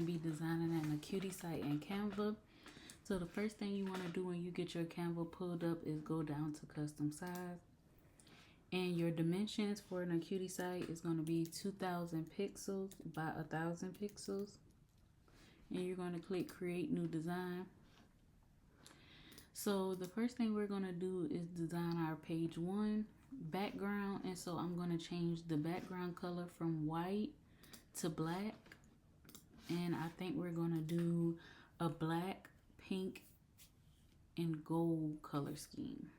Be designing an Acuity site in Canva. So the first thing you want to do when you get your Canva pulled up is go down to custom size. And your dimensions for an Acuity site is going to be 2000 pixels by 1000 pixels. And you're going to click create new design. So the first thing we're going to do is design our page 1 background. And so I'm going to change the background color from white to black. And I think we're going to do a black, pink, and gold color scheme.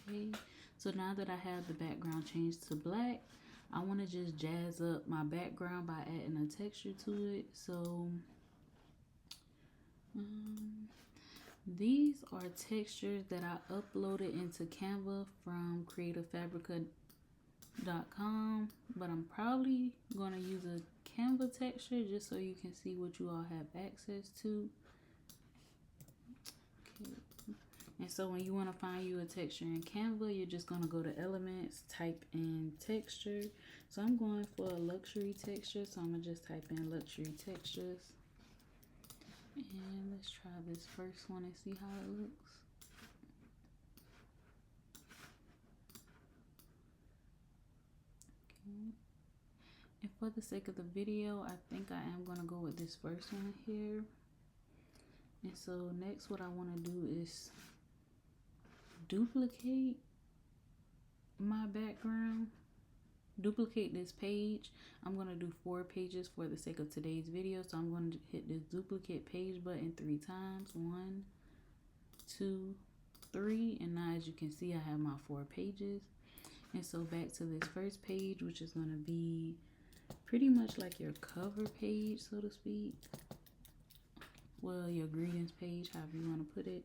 Okay, so now that I have the background changed to black, I want to just jazz up my background by adding a texture to it. So these are textures that I uploaded into Canva from creativefabrica.com, but I'm probably going to use a Canva texture just so you can see what you all have access to. Okay. And so when you want to find you a texture in Canva, you're just going to go to elements, type in texture. So I'm going for a luxury texture, so I'm going to just type in luxury textures. And let's try this first one and see how it looks. Okay. And for the sake of the video, I think I am going to go with this first one here. And so next what I want to do is duplicate my background, duplicate this page. I'm going to do 4 pages for the sake of today's video. So I'm going to hit this duplicate page button 3 times. 1, 2, 3. And now as you can see, I have my 4 pages. And so back to this first page, which is going to be pretty much like your cover page, so to speak. Well, your greetings page, however you want to put it.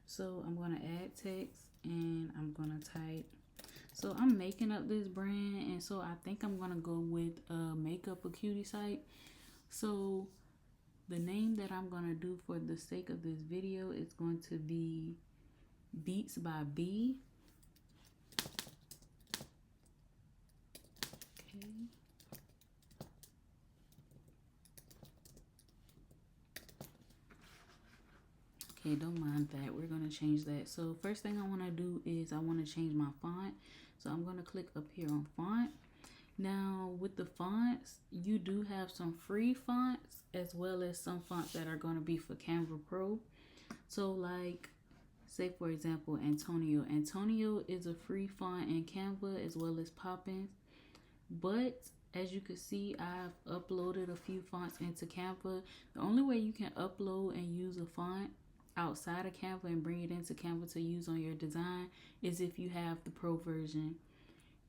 So I'm going to add text and I'm going to type. So I'm making up this brand, and so I think I'm going to go with a makeup Acuity site. So the name that I'm going to do for the sake of this video is going to be Beats by B. Okay. Okay, don't mind that. We're going to change that. So first thing I want to do is I want to change my font. So I'm going to click up here on font. Now with the fonts, you do have some free fonts as well as some fonts that are going to be for Canva Pro. So like, say for example, Antonio. Antonio is a free font in Canva as well as Poppins. But as you can see, I've uploaded a few fonts into Canva. The only way you can upload and use a font outside of Canva and bring it into Canva to use on your design is if you have the Pro version.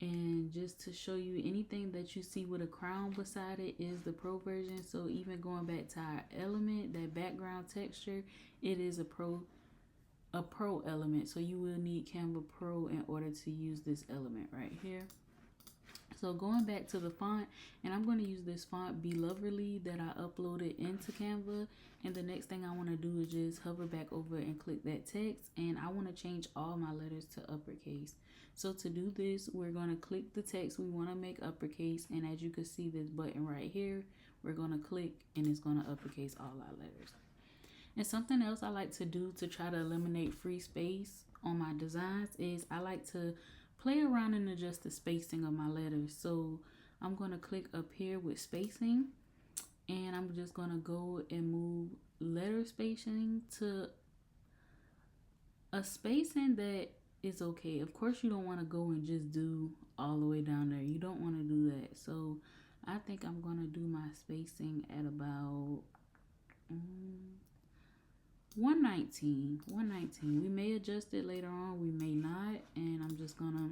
And just to show you, anything that you see with a crown beside it is the Pro version. So even going back to our element, that background texture, it is a Pro element. So you will need Canva Pro in order to use this element right here. So going back to the font, and I'm going to use this font Be Loverly that I uploaded into Canva. And the next thing I want to do is just hover back over and click that text. And I want to change all my letters to uppercase. So to do this, we're going to click the text we want to make uppercase. And as you can see this button right here, we're going to click and it's going to uppercase all our letters. And something else I like to do to try to eliminate free space on my designs is I like to play around and adjust the spacing of my letters. So I'm going to click up here with spacing, and I'm just going to go and move letter spacing to a spacing that is okay. Of course, you don't want to go and just do all the way down there. You don't want to do that. So I think I'm going to do my spacing at about 119. We may adjust it later on, we may not, and I'm just gonna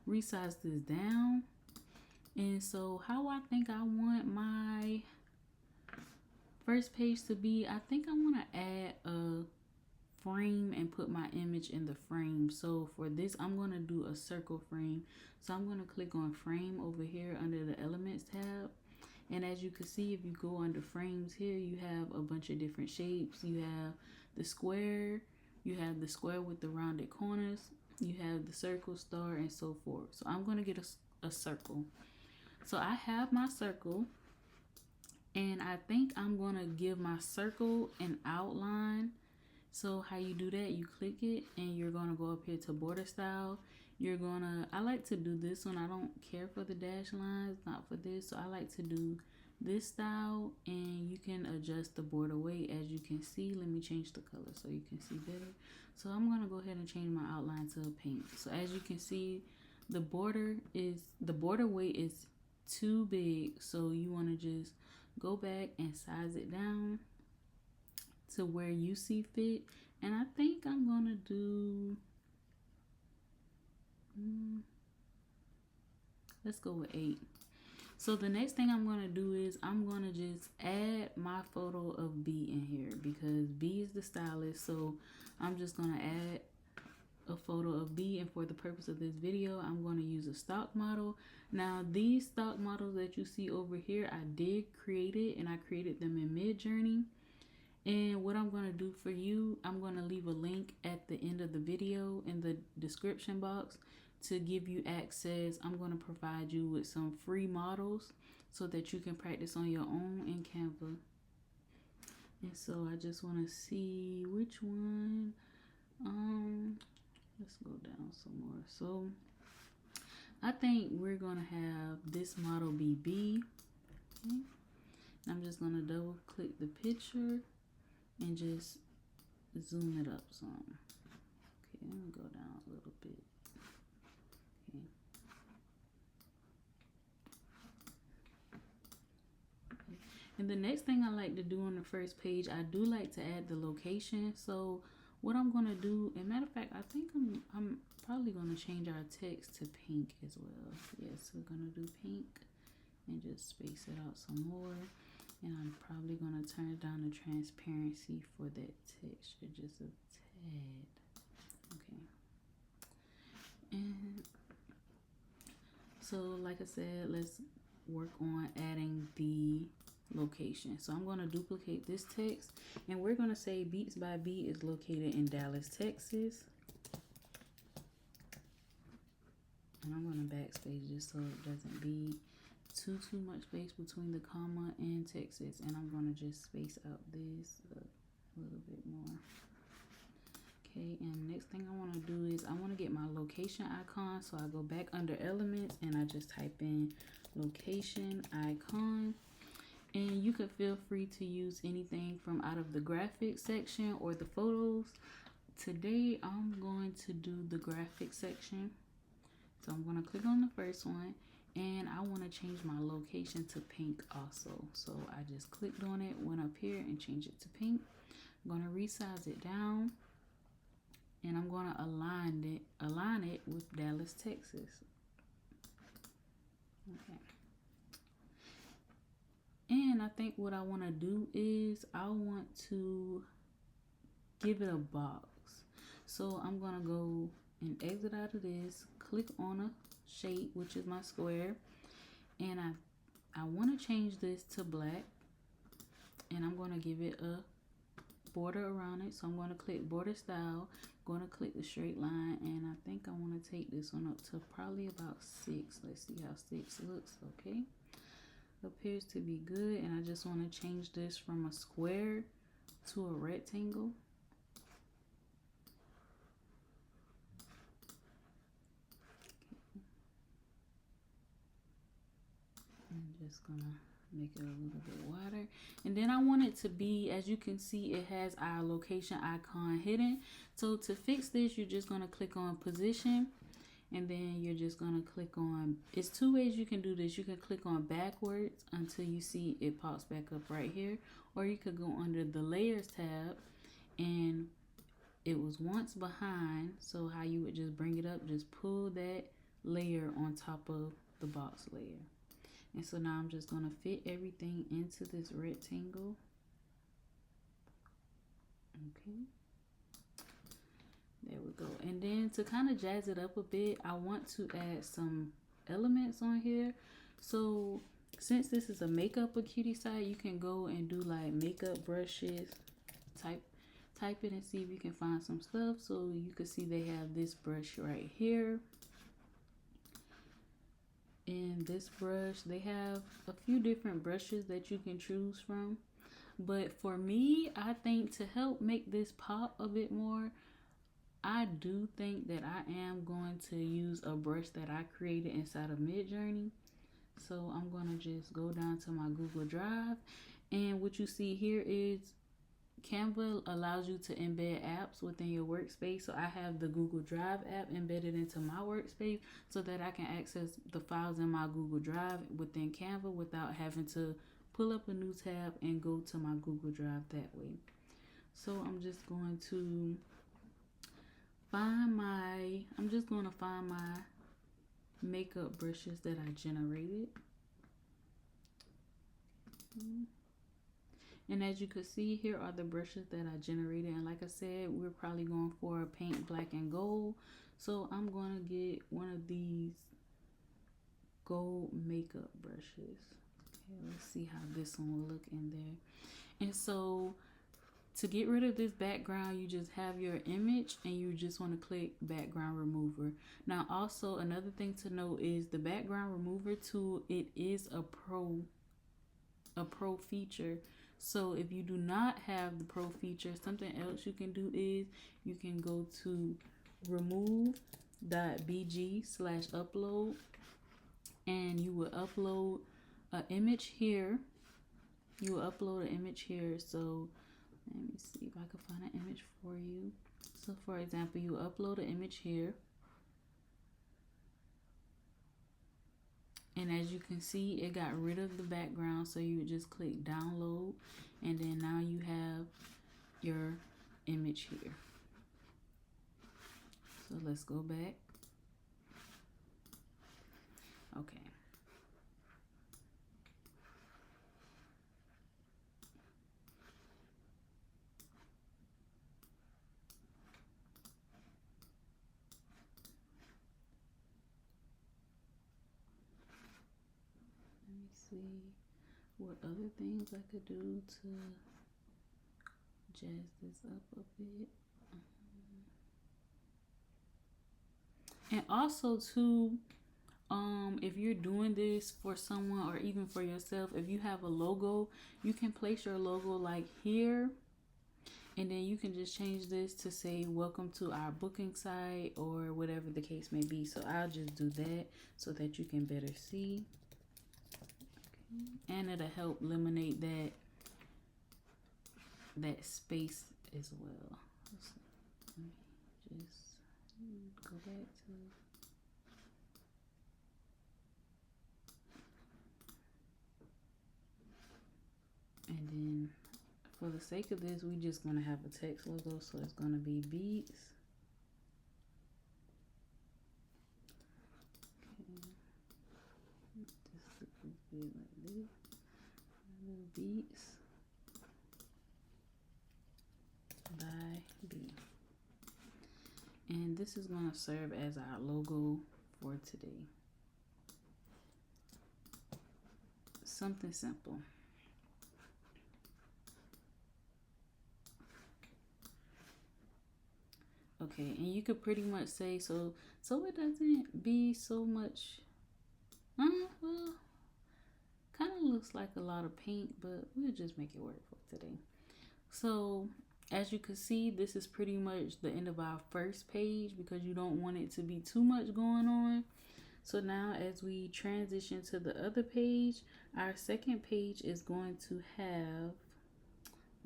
resize this down. And so how I think I want my first page to be, I think I want to add a frame and put my image in the frame. So for this, I'm going to do a circle frame. So I'm going to click on frame over here under the elements tab. And as you can see, if you go under frames here, you have a bunch of different shapes. You have the square, you have the square with the rounded corners, you have the circle, star, and so forth. So I'm going to get a circle. So I have my circle, And I think I'm gonna give my circle an outline. So how you do that, you click it and you're gonna go up here to border style. I like to do this one. I don't care for the dash lines, not for this. So I like to do this style, and you can adjust the border weight as you can see. Let me change the color so you can see better. So I'm gonna go ahead and change my outline to pink. So as you can see, the border weight is too big. So you wanna just go back and size it down to where you see fit. And I think I'm gonna do, let's go with 8. So the next thing I'm gonna do is I'm gonna just add my photo of B in here because B is the stylist. So I'm just gonna add a photo of B, and for the purpose of this video, I'm gonna use a stock model. Now these stock models that you see over here, I did create it, and I created them in Midjourney. And what I'm gonna do for you, I'm gonna leave a link at the end of the video in the description box to give you access. I'm going to provide you with some free models so that you can practice on your own in Canva. And so I just want to see which one. Let's go down some more. So I think we're going to have this model be B. Okay. I'm just going to double click the picture and just zoom it up some. Okay, let me go down a little bit. And the next thing I like to do on the first page, I do like to add the location. So what I'm gonna do, and matter of fact, I think I'm probably gonna change our text to pink as well. Yes, we're gonna do pink and just space it out some more. And I'm probably gonna turn down the transparency for that texture just a tad. Okay. And so like I said, let's work on adding the location. So I'm going to duplicate this text, and we're going to say Beats by B is located in Dallas, Texas. And I'm going to backspace just so it doesn't be too much space between the comma and Texas. And I'm going to just space out this a little bit more. Okay, and next thing I want to do is I want to get my location icon. So I go back under elements and I just type in location icon. And you can feel free to use anything from out of the graphics section or the photos. Today I'm going to do the graphics section. So I'm going to click on the first one, and I want to change my location to pink also. So I just clicked on it, went up here and changed it to pink. I'm going to resize it down, and I'm going to align it with Dallas, Texas. Okay. And I think what I want to do is I want to give it a box. So I'm going to go and exit out of this, click on a shape, which is my square. And I want to change this to black. And I'm going to give it a border around it. So I'm going to click border style, going to click the straight line. And I think I want to take this one up to probably about 6. Let's see how 6 looks. Okay. Appears to be good, and I just want to change this from a square to a rectangle. I'm just gonna make it a little bit wider, and then I want it to be, as you can see, it has our location icon hidden. So to fix this, you're just gonna click on position, and then you're just going to click on, it's 2 ways you can do this. You can click on backwards until you see it pops back up right here. Or you could go under the layers tab, and it was once behind. So how you would just bring it up, just pull that layer on top of the box layer. And so now I'm just going to fit everything into this rectangle. Okay. There we go. And then to kind of jazz it up a bit, I want to add some elements on here. So since this is a makeup Acuity site, you can go and do like makeup brushes. Type it and see if you can find some stuff. So you can see they have this brush right here. in this brush. They have a few different brushes that you can choose from. But for me, I think to help make this pop a bit more, I do think that I am going to use a brush that I created inside of Midjourney. So I'm going to just go down to my Google Drive. And what you see here is Canva allows you to embed apps within your workspace. So I have the Google Drive app embedded into my workspace so that I can access the files in my Google Drive within Canva without having to pull up a new tab and go to my Google Drive that way. So I'm just going to find my makeup brushes that I generated. And as you can see, here are the brushes that I generated. And like I said, we're probably going for a pink, black, and gold. So I'm going to get one of these gold makeup brushes. Okay, let's see how this one will look in there. And so to get rid of this background, you just have your image and you just want to click background remover. Now also another thing to note is the background remover tool, it is a pro feature. So if you do not have the pro feature, something else you can do is you can go to remove.bg/upload and you will upload an image here. You will upload an image here. So let me see if I can find an image for you. So for example, you upload an image here. And as you can see, it got rid of the background. So you would just click download. And then now you have your image here. So let's go back. Okay. Let me see what other things I could do to jazz this up a bit. And also too, if you're doing this for someone or even for yourself, if you have a logo, you can place your logo like here, and then you can just change this to say welcome to our booking site or whatever the case may be. So I'll just do that so that you can better see. Okay. And it'll help eliminate that space as well. So let me just go back to and then for the sake of this, we just gonna have a text logo, so it's gonna be beats. Okay. Just look a bit like this. Little beats by B. And this is gonna serve as our logo for today. Something simple. Okay, and you could pretty much say so it doesn't be so much. Well, kind of looks like a lot of paint, but we'll just make it work for today. So as you can see, this is pretty much the end of our first page because you don't want it to be too much going on. So now as we transition to the other page, our second page is going to have,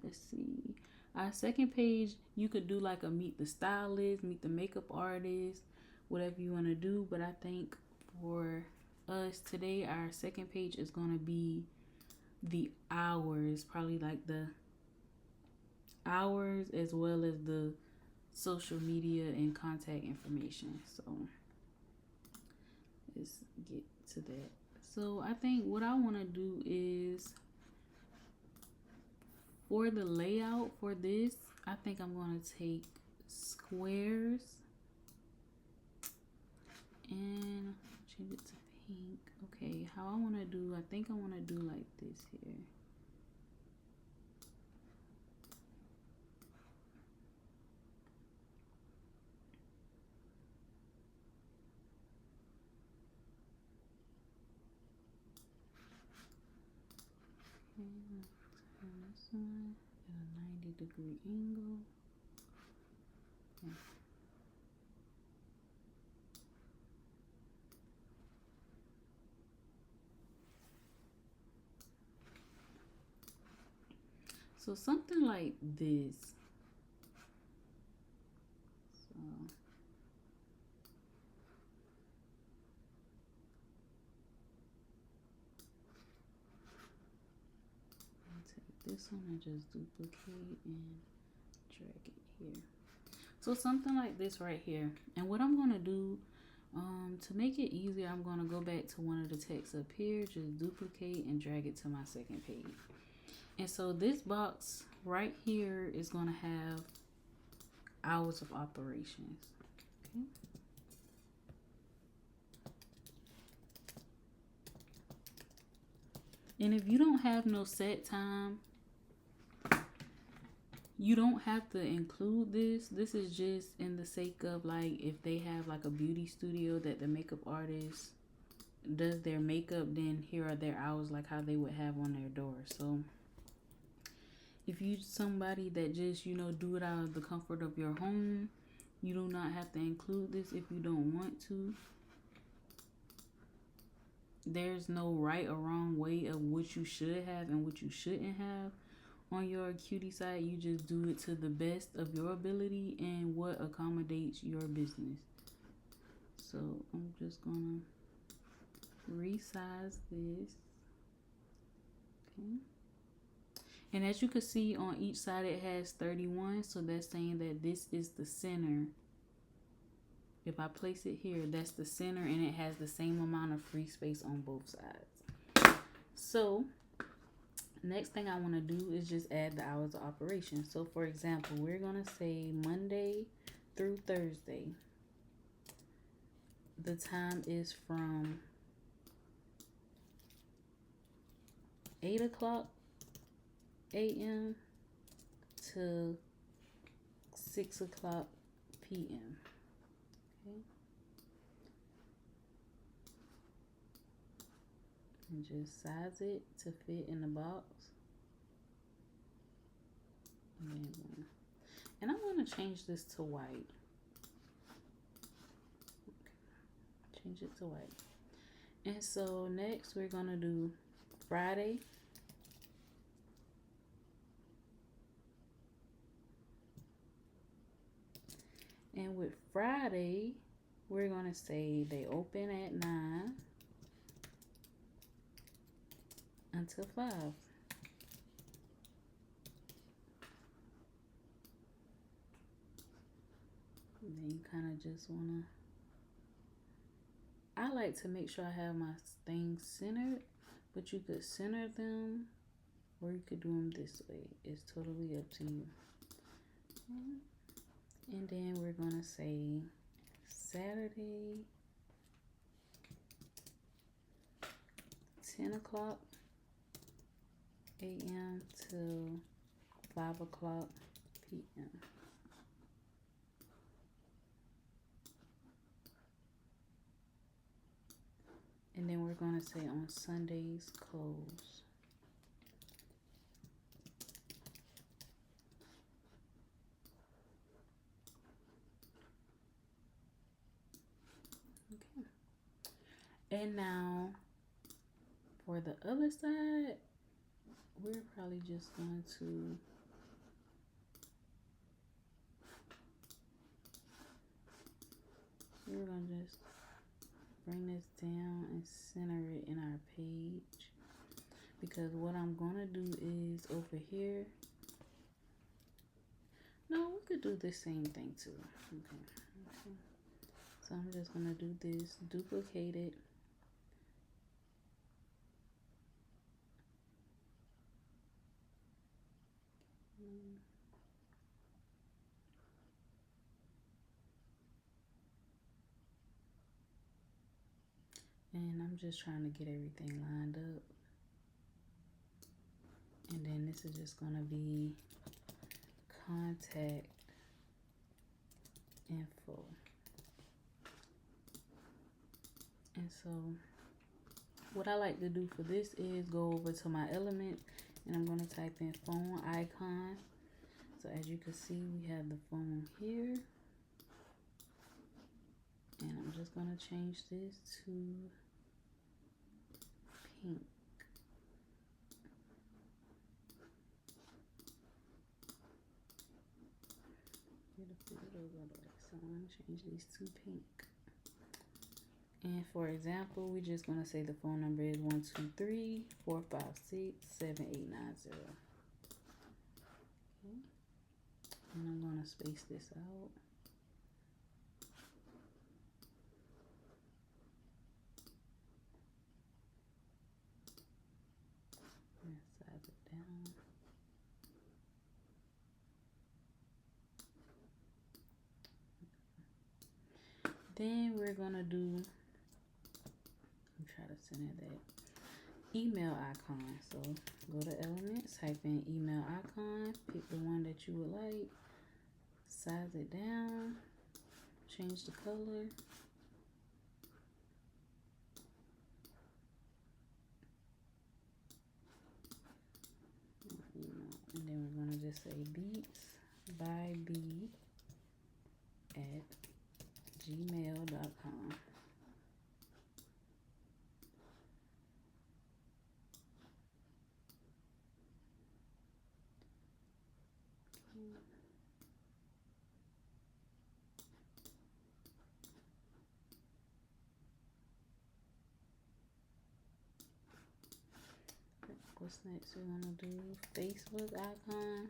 let's see, our second page, you could do like a meet the stylist, meet the makeup artist, whatever you want to do. But I think for us today, our second page is going to be the hours, probably like the hours as well as the social media and contact information. So let's get to that. So I think what I want to do is for the layout for this, I think I'm going to take squares and change it to pink. Okay, how I want to do, I think I want to do like this here. one at a 90-degree angle. Okay. So something like this. So I'll take this one and just duplicate and drag it here. So something like this right here. And what I'm gonna do, to make it easier, I'm gonna go back to one of the texts up here, just duplicate and drag it to my second page. And so this box right here is gonna have hours of operations. Okay. And if you don't have no set time, you don't have to include this. This is just in the sake of, like, if they have like a beauty studio that the makeup artist does their makeup, then here are their hours, like how they would have on their door. So if you somebody that just, you know, do it out of the comfort of your home, you do not have to include this if you don't want to. There's no right or wrong way of what you should have and what you shouldn't have on your Acuity site. You just do it to the best of your ability and what accommodates your business. So I'm just gonna resize this. Okay. And as you can see on each side it has 31, so that's saying that this is the center. If I place it here, that's the center, and it has the same amount of free space on both sides. So next thing I want to do is just add the hours of operation. So for example, we're going to say Monday through Thursday. The time is from 8 o'clock a.m. to 6 o'clock p.m. Okay. And just size it to fit in the box. And I'm going to change this to white. Okay. Change it to white. And so next we're going to do Friday. And with Friday, we're going to say they open at 9 until 5. And then you kind of just want to, I like to make sure I have my things centered, but you could center them or you could do them this way. It's totally up to you. And then we're going to say Saturday, 10 o'clock a.m. to 5 o'clock p.m. And then we're going to say on Sundays, close. Okay. And now for the other side, we're probably just going to just bring this down and center it in our page, because what I'm gonna do is over here, no, we could do the same thing too. Okay. So I'm just gonna do this, duplicate it, and I'm just trying to get everything lined up. And then this is just gonna be contact info. And so what I like to do for this is go over to my element And I'm going to type in phone icon. So as you can see, we have the phone here. And I'm just going to change this to pink. So I'm going to change these to pink. And for example, we're just going to say the phone number is 123-456-7890. Okay. And I'm going to space this out. And size it down. Then we're going to do, try to center that email icon. So go to elements, type in email icon, pick the one that you would like, size it down, change the color. And then we're going to just say beats by B at gmail.com. What's next? We want to do Facebook icon.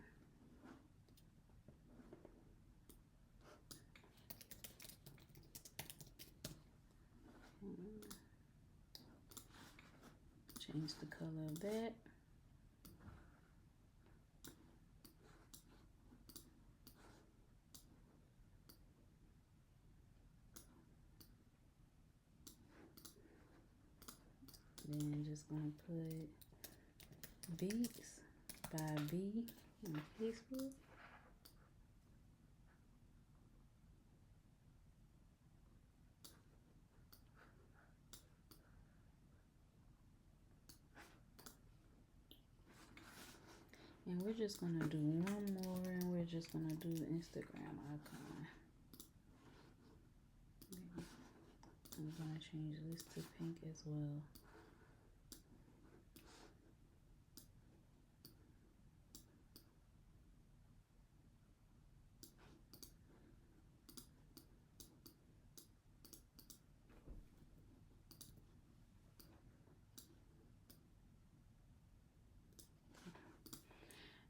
Change the color of that. Then just gonna put Beats by B on Facebook. And we're just gonna do one more, and we're just gonna do the Instagram icon. I'm gonna change this to pink as well.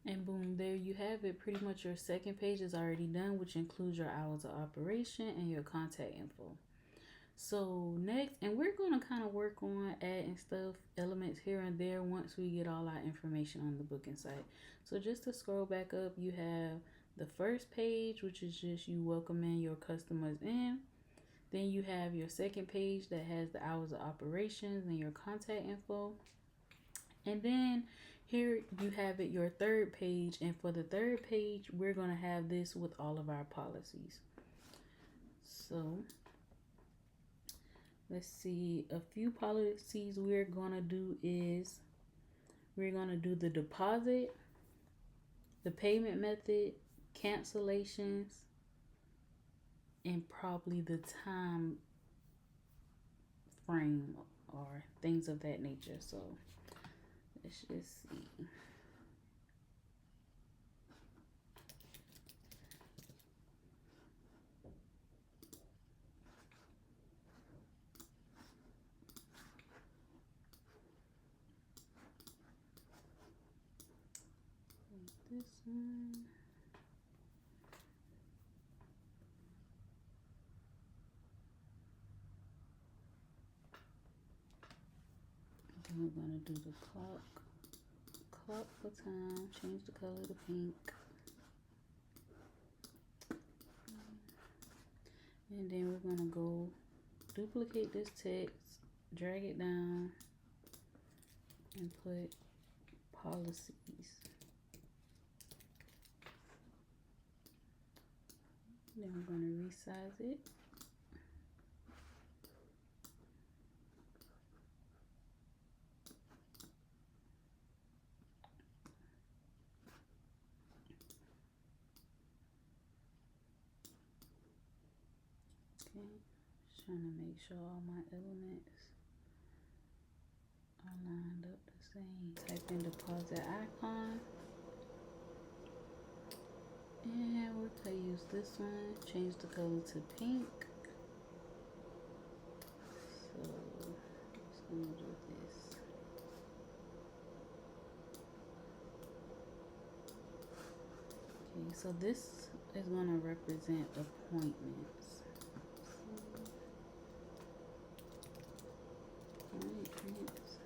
And boom, there you have it. Pretty much your second page is already done, which includes your hours of operation and your contact info. So next, and we're going to kind of work on adding stuff, elements here and there once we get all our information on the booking site. So just to scroll back up, you have the first page, which is just you welcoming your customers in. Then you have your second page that has the hours of operations and your contact info. And then here you have it, your third page. And for the third page, we're going to have this with all of our policies. So let's see, a few policies we're going to do is we're going to do the deposit, the payment method, cancellations, and probably the time frame or things of that nature. So let's just see. This one. Then we're going to do the clock for time, change the color to pink. And then we're going to go duplicate this text, drag it down, and put policies. Then we're going to resize it. trying to make sure all my elements are lined up the same. Type in deposit icon. And we're gonna use this one. Change the color to pink. So just gonna do this. Okay, so this is gonna represent appointments. Appointments.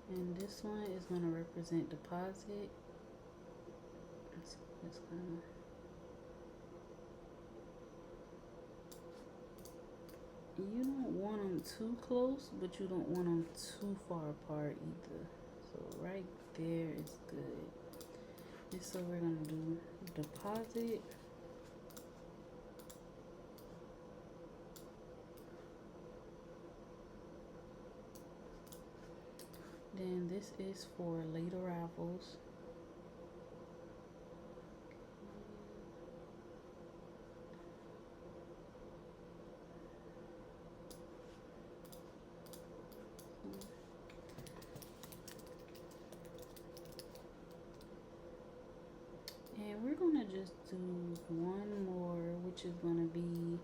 And this one is going to represent deposit. It's gonna, you don't want them too close, but you don't want them too far apart either. So right there is good. And so we're going to do deposit. Then this is for late arrivals. And we're gonna just do one more, which is gonna be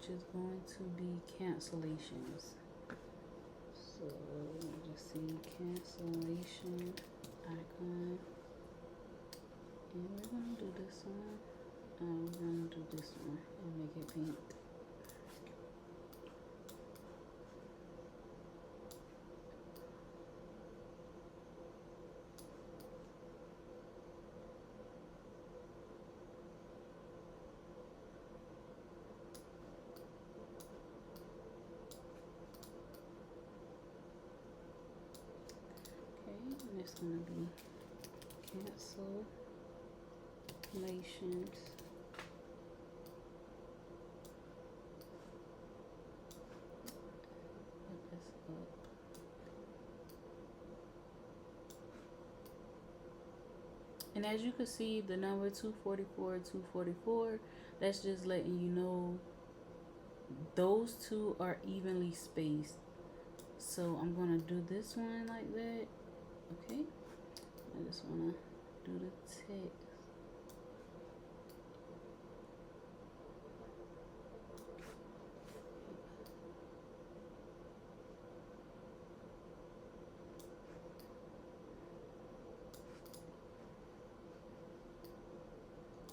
which is going to be cancellations. So we'll just see cancellation icon, and we're gonna do this one. We're gonna do this one and make it pink. And it's going to be cancellations. Put this up. And as you can see, the number 244, that's just letting you know those two are evenly spaced. So I'm going to do this one like that. Okay, I just want to do the text.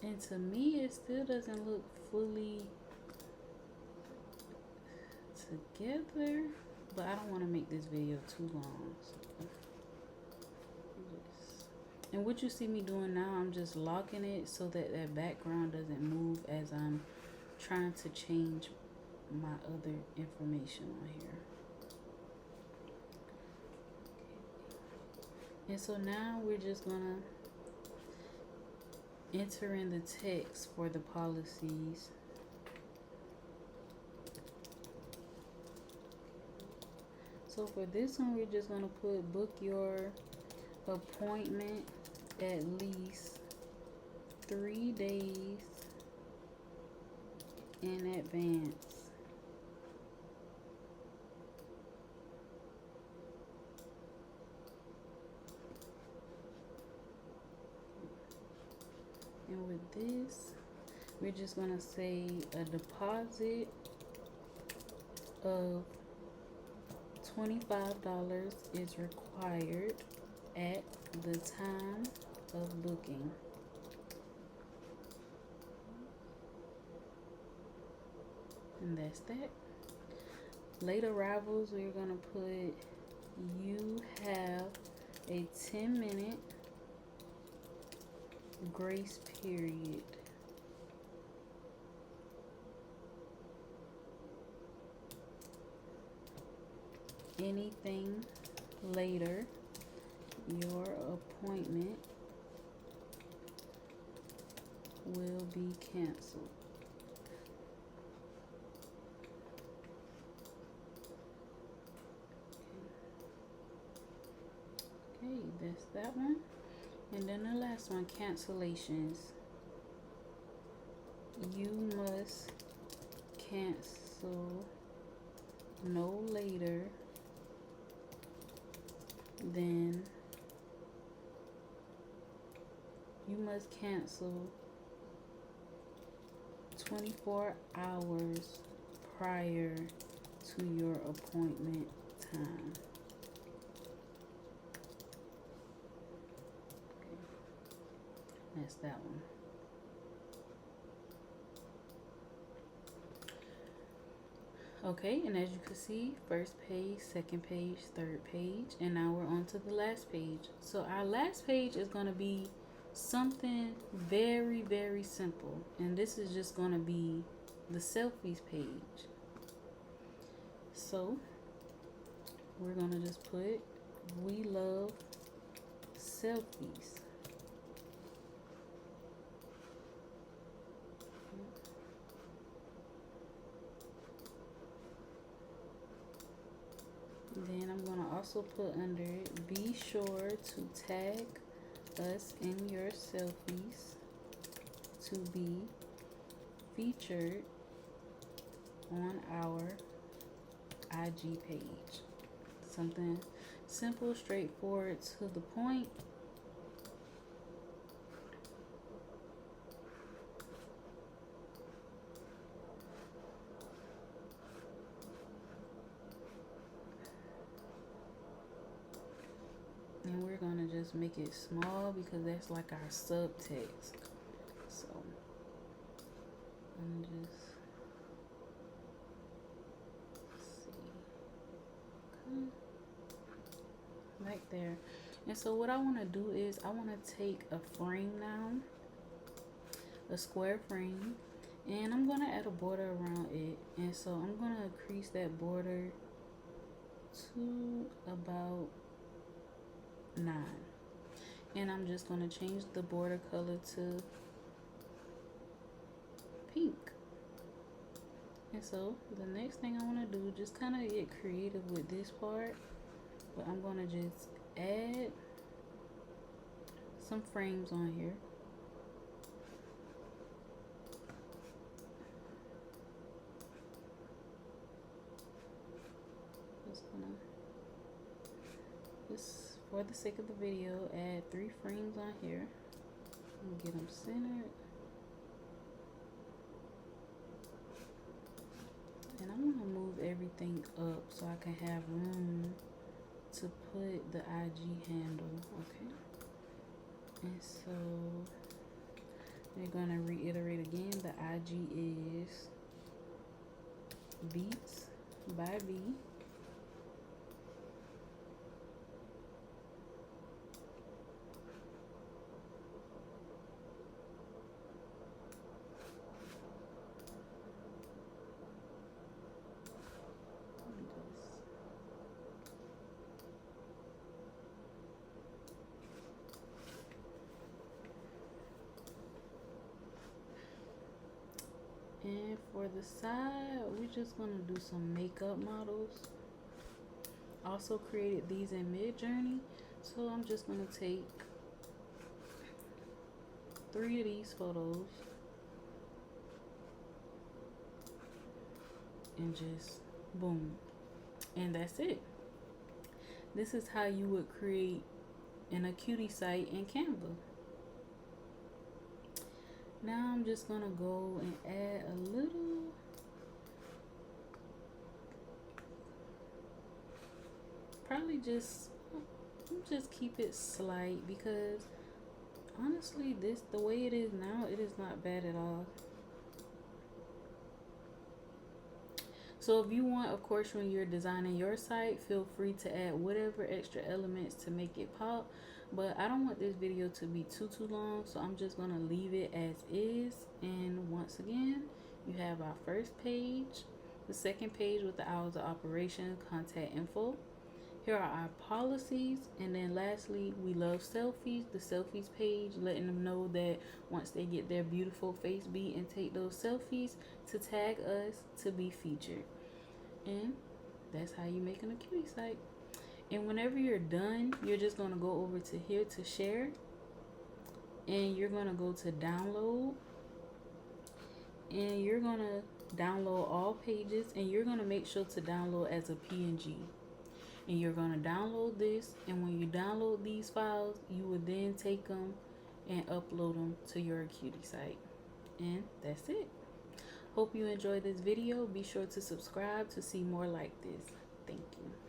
And to me, it still doesn't look fully together, but I don't want to make this video too long. So. And what you see me doing now, I'm just locking it so that that background doesn't move as I'm trying to change my other information on here. Okay. And so now we're just gonna enter in the text for the policies. So for this one, we're just gonna put book your appointment at least 3 days in advance. And with this, we're just gonna say a deposit of $25 is required at the time of booking. And that's that. Late arrivals, we're gonna put you have a 10-minute grace period. Anything later, your appointment will be canceled. Okay, that's that one. And then the last one, cancellations. You must cancel no later than you must cancel 24 hours prior to your appointment time. Okay. That's that one. Okay, and as you can see, first page, second page, third page, and now we're on to the last page. So our last page is going to be something very, very simple. And this is just going to be the selfies page. So we're going to just put, we love selfies. Then I'm going to also put under it, be sure to tag us in your selfies to be featured on our IG page. Something simple, straightforward, to the point. And we're going to just make it small because that's like our subtext. So I'm just see. Okay. Right there. And so what I want to do is I want to take a frame now, a square frame, and I'm going to add a border around it. And so I'm going to increase that border to about 9, and I'm just going to change the border color to pink. And so the next thing I want to do, just kind of get creative with this part, but I'm going to just add some frames on here. Just for the sake of the video, add 3 frames on here and get them centered. And I'm going to move everything up so I can have room to put the IG handle. Okay. And so we're going to reiterate again, the IG is Beats by B. And for the side, we're just going to do some makeup models. Also created these in Midjourney. So I'm just going to take 3 of these photos and just boom. And that's it. This is how you would create an Acuity site in Canva. Now I'm just gonna go and add a little probably just keep it slight, because honestly this, the way it is now, it is not bad at all. So if you want, of course, when you're designing your site, feel free to add whatever extra elements to make it pop. But I don't want this video to be too long, so I'm just going to leave it as is. And once again, you have our first page, the second page with the hours of operation, contact info. Here are our policies. And then lastly, we love selfies. The selfies page, letting them know that once they get their beautiful face beat and take those selfies, to tag us to be featured. And that's how you make an Acuity site. And whenever you're done, you're just going to go over to here to share. And you're going to go to download. And you're going to download all pages. And you're going to make sure to download as a PNG. And you're going to download this. And when you download these files, you will then take them and upload them to your Acuity site. And that's it. Hope you enjoyed this video. Be sure to subscribe to see more like this. Thank you.